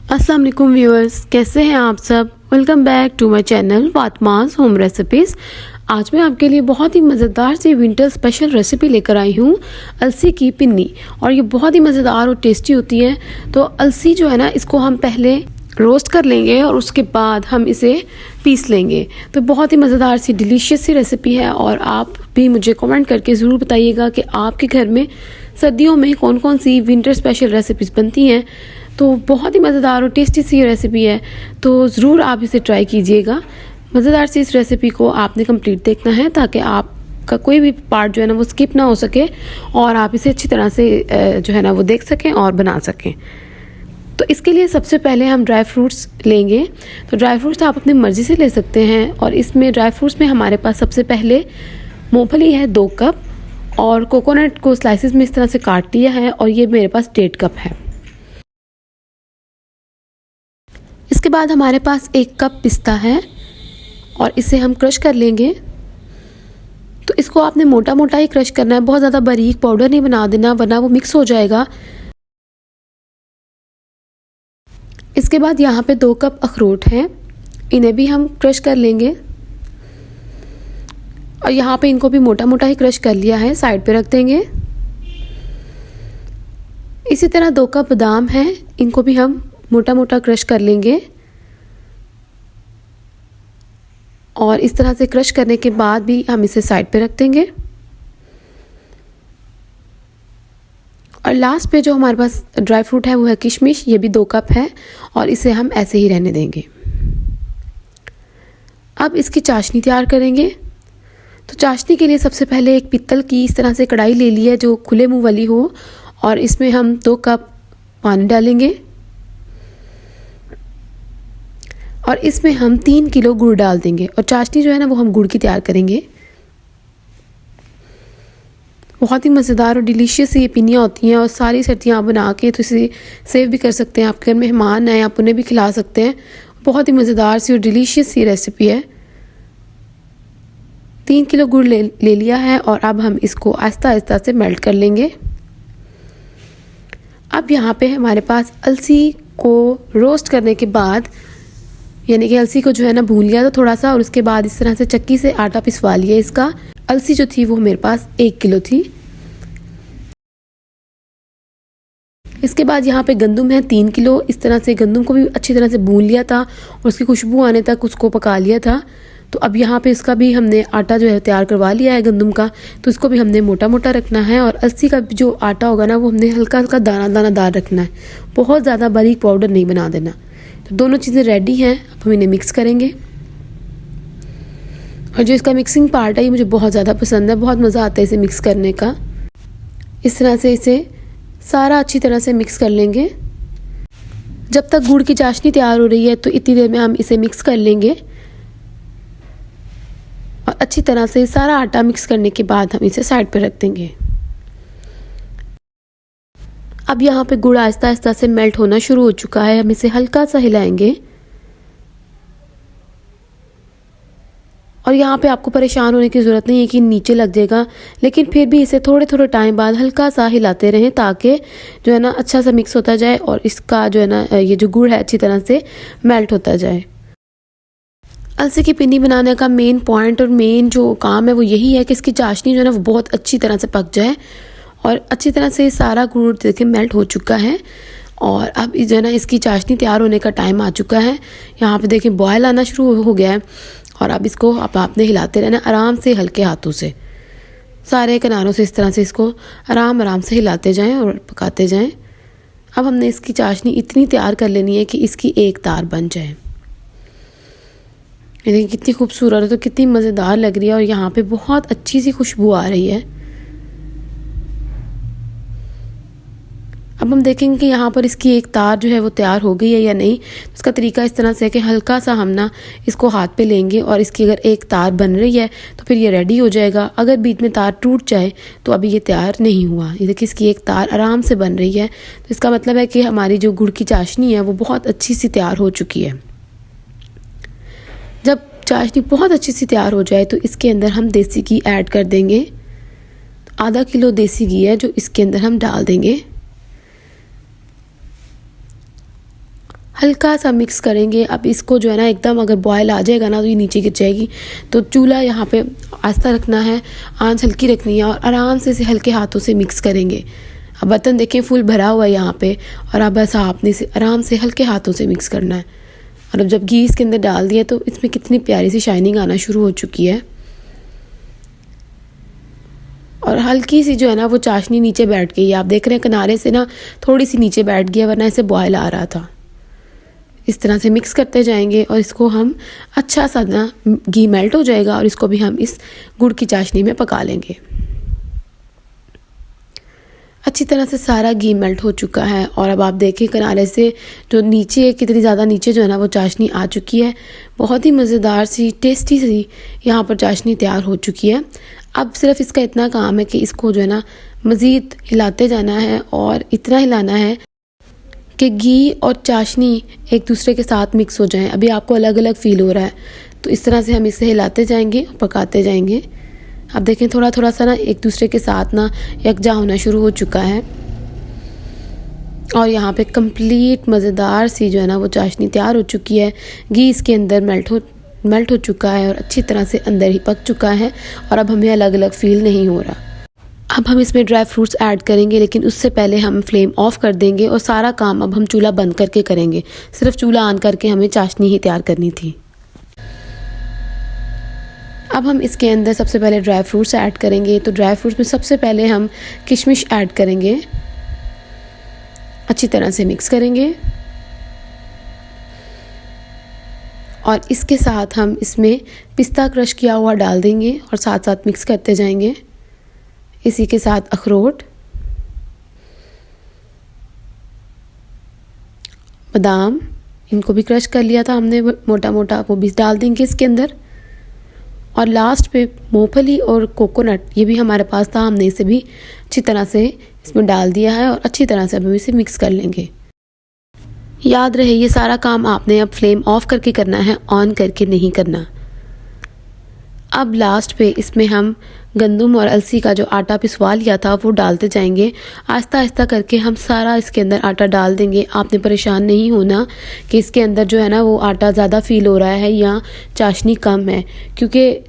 अस्सलाम वालेकुम व्यूअर्स, कैसे हैं आप सब। Welcome back to my channel Fatima's home recipes. आज मैं आपके लिए बहुत ही मज़ेदार सी विंटर स्पेशल रेसिपी लेकर आई हूँ, अलसी की पिन्नी। और ये बहुत ही मज़ेदार और टेस्टी होती है। तो अलसी जो है ना, इसको हम पहले रोस्ट कर लेंगे और उसके बाद हम इसे पीस लेंगे। तो बहुत ही मज़ेदार सी डिलीशियस सी रेसिपी है। और आप भी मुझे कमेंट करके ज़रूर बताइएगा कि आपके घर में सर्दियों में कौन कौन सी विंटर स्पेशल रेसिपीज़ बनती हैं। तो बहुत ही मज़ेदार और टेस्टी सी रेसिपी है, तो ज़रूर आप इसे ट्राई कीजिएगा। मज़ेदार सी इस रेसिपी को आपने कंप्लीट देखना है ताकि आपका कोई भी पार्ट जो है ना वो स्किप ना हो सके और आप इसे अच्छी तरह से जो है ना वो देख सकें और बना सकें। तो इसके लिए सबसे पहले हम ड्राई फ्रूट्स लेंगे। तो ड्राई फ्रूट्स आप अपनी मर्ज़ी से ले सकते हैं। और इसमें ड्राई फ्रूट्स में हमारे पास सबसे पहले मूंगफली है 2 कप, और कोकोनट को स्लाइसिस में इस तरह से काट लिया है, और ये मेरे पास 1.5 कप है। इसके बाद हमारे पास 1 कप पिस्ता है और इसे हम क्रश कर लेंगे। तो इसको आपने मोटा मोटा ही क्रश करना है, बहुत ज़्यादा बारीक पाउडर नहीं बना देना, वरना वो मिक्स हो जाएगा। इसके बाद यहाँ पे 2 कप अखरोट हैं, इन्हें भी हम क्रश कर लेंगे। और यहाँ पे इनको भी मोटा मोटा ही क्रश कर लिया है, साइड पे रख देंगे। इसी तरह 2 कप बादाम हैं, इनको भी हम मोटा मोटा क्रश कर लेंगे। और इस तरह से क्रश करने के बाद भी हम इसे साइड पे रख देंगे। और लास्ट पे जो हमारे पास ड्राई फ्रूट है वो है किशमिश, ये भी 2 कप है, और इसे हम ऐसे ही रहने देंगे। अब इसकी चाशनी तैयार करेंगे। तो चाशनी के लिए सबसे पहले एक पित्तल की इस तरह से कढ़ाई ले ली है जो खुले मुंह वाली हो, और इसमें हम 2 कप पानी डालेंगे। और इसमें हम 3 किलो गुड़ डाल देंगे। और चाशनी जो है ना वो हम गुड़ की तैयार करेंगे। बहुत ही मज़ेदार और डिलीशियस ये पिन्नियाँ होती हैं, और सारी सर्दियाँ आप बना के तो इसे सेव भी कर सकते हैं। आपके घर मेहमान आए आप उन्हें भी खिला सकते हैं। बहुत ही मज़ेदार सी और डिलीशियस सी रेसिपी है। 3 किलो गुड़ ले लिया है, और अब हम इसको आहिस्ता आहिस्ता से मेल्ट कर लेंगे। अब यहाँ पे हमारे पास अलसी को रोस्ट करने के बाद, यानी कि अलसी को जो है ना भून लिया था थोड़ा सा, और उसके बाद इस तरह से चक्की से आटा पिसवा लिया इसका। अलसी जो थी वो मेरे पास 1 किलो थी। इसके बाद यहाँ पे गंदम है 3 किलो। इस तरह से गंदम को भी अच्छी तरह से भून लिया था और उसकी खुशबू आने तक उसको पका लिया था। तो अब यहाँ पे इसका भी हमने आटा जो है तैयार करवा लिया है गंदम का, तो इसको भी हमने मोटा मोटा रखना है। और अलसी का जो आटा होगा ना वो हमने हल्का हल्का दाना दानादार रखना है, बहुत ज़्यादा बारीक पाउडर नहीं बना देना। तो दोनों चीज़ें रेडी हैं, अब हम इन्हें मिक्स करेंगे। और जो इसका मिक्सिंग पार्ट है ये मुझे बहुत ज़्यादा पसंद है, बहुत मज़ा आता है इसे मिक्स करने का। इस तरह से इसे सारा अच्छी तरह से मिक्स कर लेंगे। जब तक गुड़ की चाशनी तैयार हो रही है तो इतनी देर में हम इसे मिक्स कर लेंगे। और अच्छी तरह से सारा आटा मिक्स करने के बाद हम इसे साइड पर रख देंगे। अब यहाँ पे गुड़ आहिस्ता आहिस्ता से मेल्ट होना शुरू हो चुका है, हम इसे हल्का सा हिलाएंगे। और यहाँ पे आपको परेशान होने की ज़रूरत नहीं है कि नीचे लग जाएगा, लेकिन फिर भी इसे थोड़े थोड़े टाइम बाद हल्का सा हिलाते रहें ताकि जो है ना अच्छा सा मिक्स होता जाए और इसका जो है ना ये जो गुड़ है अच्छी तरह से मेल्ट होता जाए। अलसी की पिन्नी बनाने का मेन पॉइंट और मेन जो काम है वो यही है कि इसकी चाशनी जो है ना वो बहुत अच्छी तरह से पक जाए। और अच्छी तरह से सारा गुड़ देखिए मेल्ट हो चुका है। और अब जो है ना इसकी चाशनी तैयार होने का टाइम आ चुका है। यहाँ पे देखिए बॉयल आना शुरू हो गया है। और अब इसको आपने हिलाते रहना आराम से, हल्के हाथों से, सारे किनारों से इस तरह से इसको आराम आराम से हिलाते जाएं और पकाते जाएं। अब हमने इसकी चाशनी इतनी तैयार कर लेनी है कि इसकी एक तार बन जाए। ये कितनी खूबसूरत है, तो कितनी मज़ेदार लग रही है, और यहाँ पे बहुत अच्छी सी खुशबू आ रही है। अब हम देखेंगे कि यहाँ पर इसकी एक तार जो है वो तैयार हो गई है या नहीं। तो इसका तरीका इस तरह से है कि हल्का सा हम ना इसको हाथ पे लेंगे, और इसकी अगर एक तार बन रही है तो फिर ये रेडी हो जाएगा। अगर बीच में तार टूट जाए तो अभी ये तैयार नहीं हुआ। ये देखिए इसकी एक तार आराम से बन रही है, तो इसका मतलब है कि हमारी जो गुड़ की चाशनी है वो बहुत अच्छी सी तैयार हो चुकी है। जब चाशनी बहुत अच्छी सी तैयार हो जाए तो इसके अंदर हम देसी घी ऐड कर देंगे। आधा किलो देसी घी है जो इसके अंदर हम डाल देंगे। हल्का सा मिक्स करेंगे। अब इसको जो है ना एकदम अगर बॉयल आ जाएगा ना तो ये नीचे गिर जाएगी। तो चूल्हा यहाँ पे आस्ता रखना है, आंच हल्की रखनी है और आराम से इसे हल्के हाथों से मिक्स करेंगे। अब बर्तन देखें फुल भरा हुआ है यहाँ पे, और अब ऐसा आपने से आराम से हल्के हाथों से मिक्स करना है। और अब जब घी इसके अंदर डाल दिया तो इसमें कितनी प्यारी सी शाइनिंग आना शुरू हो चुकी है। और हल्की सी जो है ना वो चाशनी नीचे बैठ गई है। आप देख रहे हैं किनारे से ना थोड़ी सी नीचे बैठ गया, वरना इसे बॉयल आ रहा था। इस तरह से मिक्स करते जाएंगे और इसको हम अच्छा सा ना घी मेल्ट हो जाएगा और इसको भी हम इस गुड़ की चाशनी में पका लेंगे। अच्छी तरह से सारा घी मेल्ट हो चुका है और अब आप देखिए किनारे से जो नीचे कितनी ज़्यादा नीचे जो है ना वो चाशनी आ चुकी है। बहुत ही मज़ेदार सी टेस्टी सी यहाँ पर चाशनी तैयार हो चुकी है। अब सिर्फ इसका इतना काम है कि इसको जो है ना मज़ीद हिलाते जाना है और इतना हिलाना है कि घी और चाशनी एक दूसरे के साथ मिक्स हो जाएं। अभी आपको अलग अलग फ़ील हो रहा है, तो इस तरह से हम इसे हिलाते जाएंगे और पकाते जाएंगे। आप देखें थोड़ा थोड़ा सा ना एक दूसरे के साथ ना यकजा होना शुरू हो चुका है और यहाँ पे कंप्लीट मज़ेदार सी जो है ना वो चाशनी तैयार हो चुकी है। घी इसके अंदर मेल्ट हो चुका है और अच्छी तरह से अंदर ही पक चुका है और अब हमें अलग अलग फ़ील नहीं हो रहा। अब हम इसमें ड्राई फ्रूट्स ऐड करेंगे, लेकिन उससे पहले हम फ्लेम ऑफ कर देंगे और सारा काम अब हम चूल्हा बंद करके करेंगे। सिर्फ चूल्हा ऑन करके हमें चाशनी ही तैयार करनी थी। अब हम इसके अंदर सबसे पहले ड्राई फ्रूट्स ऐड करेंगे। तो ड्राई फ्रूट्स में सबसे पहले हम किशमिश ऐड करेंगे, अच्छी तरह से मिक्स करेंगे और इसके साथ हम इसमें पिस्ता क्रश किया हुआ डाल देंगे और साथ साथ मिक्स करते जाएंगे। इसी के साथ अखरोट, बादाम, इनको भी क्रश कर लिया था हमने मोटा मोटा, वो भी डाल देंगे इसके अंदर। और लास्ट पे मूंगफली और कोकोनट, ये भी हमारे पास था, हमने इसे भी अच्छी तरह से इसमें डाल दिया है और अच्छी तरह से हम इसे मिक्स कर लेंगे। याद रहे ये सारा काम आपने अब फ्लेम ऑफ करके करना है, ऑन करके नहीं करना। अब लास्ट पे इसमें हम गंदम और अलसी का जो आटा पिसवा लिया था वो डालते जाएंगे। आहिस्ता आहिस्ता करके हम सारा इसके अंदर आटा डाल देंगे। आपने परेशान नहीं होना कि इसके अंदर जो है ना वो आटा ज़्यादा फील हो रहा है या चाशनी कम है, क्योंकि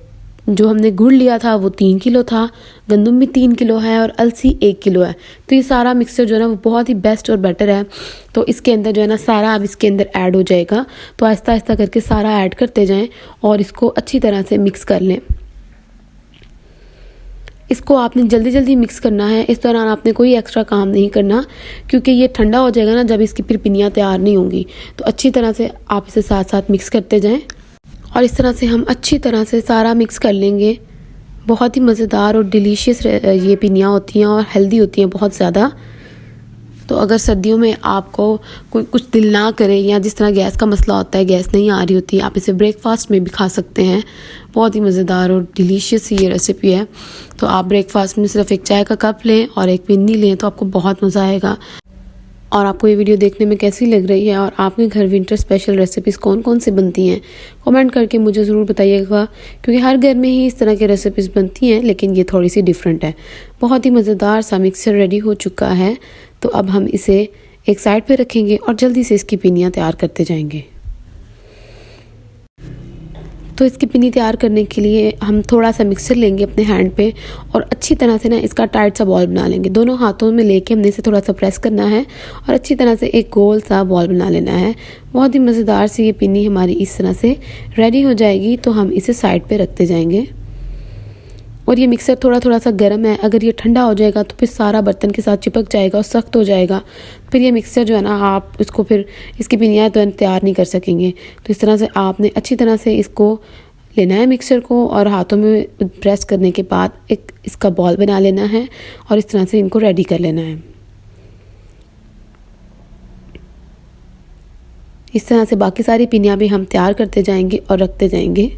जो हमने गुड़ लिया था वो 3 किलो था, गंदम भी 3 किलो है और अलसी 1 किलो है। तो ये सारा मिक्सचर जो है ना वो बहुत ही बेस्ट और बेटर है। तो इसके अंदर जो है ना सारा अब इसके अंदर ऐड हो जाएगा। तो आहिस्ता आहिस्ता करके सारा ऐड करते जाएं और इसको अच्छी तरह से मिक्स कर लें। इसको आपने जल्दी जल्दी मिक्स करना है, इस दौरान आपने कोई एक्स्ट्रा काम नहीं करना, क्योंकि ये ठंडा हो जाएगा ना जब इसकी फिर पिनियाँ तैयार नहीं होंगी। तो अच्छी तरह से आप इसे साथ साथ मिक्स करते जाएं और इस तरह से हम अच्छी तरह से सारा मिक्स कर लेंगे। बहुत ही मज़ेदार और डिलीशियस ये पिनियाँ होती हैं और हेल्दी होती हैं बहुत ज़्यादा। तो अगर सर्दियों में आपको कोई कुछ दिल ना करे या जिस तरह गैस का मसला होता है, गैस नहीं आ रही होती, आप इसे ब्रेकफास्ट में भी खा सकते हैं। बहुत ही मज़ेदार और डिलीशियस ये रेसिपी है। तो आप ब्रेकफास्ट में सिर्फ एक चाय का कप लें और एक पिन्नी लें तो आपको बहुत मज़ा आएगा। और आपको ये वीडियो देखने में कैसी लग रही है और आपके घर विंटर स्पेशल रेसिपीज़ कौन कौन सी बनती हैं, कमेंट करके मुझे ज़रूर बताइएगा, क्योंकि हर घर में ही इस तरह की रेसिपीज़ बनती हैं, लेकिन ये थोड़ी सी डिफरेंट है। बहुत ही मज़ेदार सा मिक्सचर रेडी हो चुका है। तो अब हम इसे एक साइड पे रखेंगे और जल्दी से इसकी पिनियाँ तैयार करते जाएंगे। तो इसकी पिनी तैयार करने के लिए हम थोड़ा सा मिक्सर लेंगे अपने हैंड पे और अच्छी तरह से ना इसका टाइट सा बॉल बना लेंगे। दोनों हाथों में लेके हमने इसे थोड़ा सा प्रेस करना है और अच्छी तरह से एक गोल सा बॉल बना लेना है। बहुत ही मज़ेदार सी ये पिनी हमारी इस तरह से रेडी हो जाएगी। तो हम इसे साइड पे रखते जाएंगे। और ये मिक्सर थोड़ा थोड़ा सा गर्म है, अगर ये ठंडा हो जाएगा तो फिर सारा बर्तन के साथ चिपक जाएगा और सख्त हो जाएगा। फिर ये मिक्सर जो है ना आप इसको फिर इसकी पिनियाँ तो तैयार नहीं कर सकेंगे। तो इस तरह से आपने अच्छी तरह से इसको लेना है मिक्सर को और हाथों में प्रेस करने के बाद एक इसका बॉल बना लेना है और इस तरह से इनको रेडी कर लेना है। इस तरह से बाकी सारी पिनियाँ भी हम तैयार करते जाएंगे और रखते जाएंगे।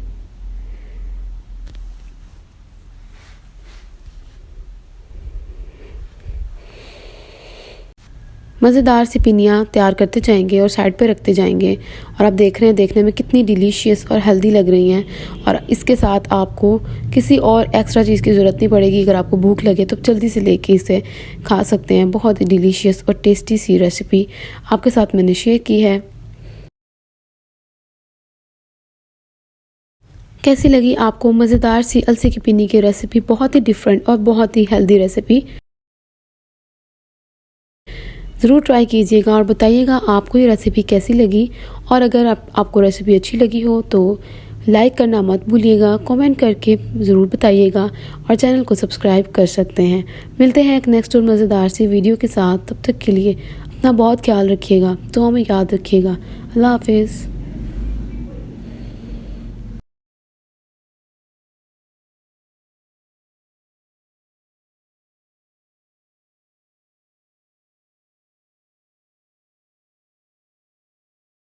मज़ेदार सी पिनियाँ तैयार करते जाएंगे और साइड पे रखते जाएंगे। और आप देख रहे हैं देखने में कितनी डिलीशियस और हेल्दी लग रही हैं। और इसके साथ आपको किसी और एक्स्ट्रा चीज़ की ज़रूरत नहीं पड़ेगी। अगर आपको भूख लगे तो जल्दी से लेके इसे खा सकते हैं। बहुत ही डिलीशियस और टेस्टी सी रेसिपी आपके साथ मैंने शेयर की है। कैसी लगी आपको मज़ेदार सी अलसी की पिन्नी की रेसिपी, बहुत ही डिफरेंट और बहुत ही हेल्दी रेसिपी। ज़रूर ट्राई कीजिएगा और बताइएगा आपको ये रेसिपी कैसी लगी। और अगर आपको रेसिपी अच्छी लगी हो तो लाइक करना मत भूलिएगा, कमेंट करके ज़रूर बताइएगा और चैनल को सब्सक्राइब कर सकते हैं। मिलते हैं एक नेक्स्ट और मज़ेदार सी वीडियो के साथ। तब तक के लिए अपना बहुत ख्याल रखिएगा, तो हमें याद रखिएगा। अल्लाह हाफिज़।